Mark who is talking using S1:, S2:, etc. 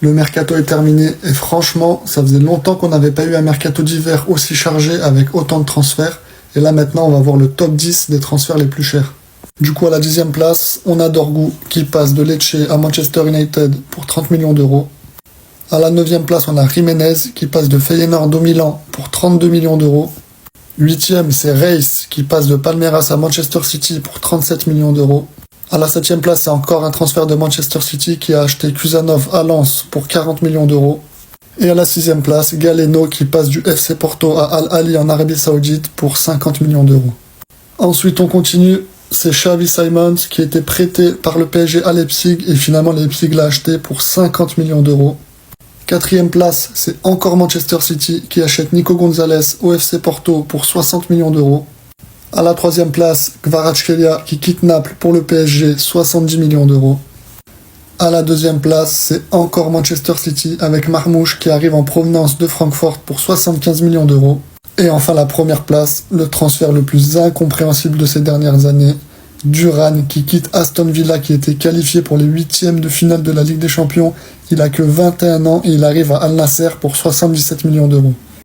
S1: Le mercato est terminé et franchement, ça faisait longtemps qu'on n'avait pas eu un mercato d'hiver aussi chargé avec autant de transferts. Et là maintenant, on va voir le top 10 des transferts les plus chers. Du coup, à la 10e place, on a Dorgu qui passe de Lecce à Manchester United pour 30 millions d'euros. À la 9e place, on a Jiménez qui passe de Feyenoord au Milan pour 32 millions d'euros. 8e, c'est Reis qui passe de Palmeiras à Manchester City pour 37 millions d'euros. À la 7e place, c'est encore un transfert de Manchester City qui a acheté Kusanov à Lens pour 40 millions d'euros. Et à la 6e place, Galeno qui passe du FC Porto à Al Ahly en Arabie Saoudite pour 50 millions d'euros. Ensuite, on continue, c'est Xavi Simons qui était prêté par le PSG à Leipzig et finalement Leipzig l'a acheté pour 50 millions d'euros. 4e place, c'est encore Manchester City qui achète Nico Gonzalez au FC Porto pour 60 millions d'euros. À la 3e place, Kvaratskhelia qui quitte Naples pour le PSG, 70 millions d'euros. À la 2e place, c'est encore Manchester City avec Marmouche qui arrive en provenance de Francfort pour 75 millions d'euros. Et enfin la première place, le transfert le plus incompréhensible de ces dernières années, Duran qui quitte Aston Villa qui était qualifié pour les 8e de finale de la Ligue des Champions. Il a que 21 ans et il arrive à Al Nasser pour 77 millions d'euros.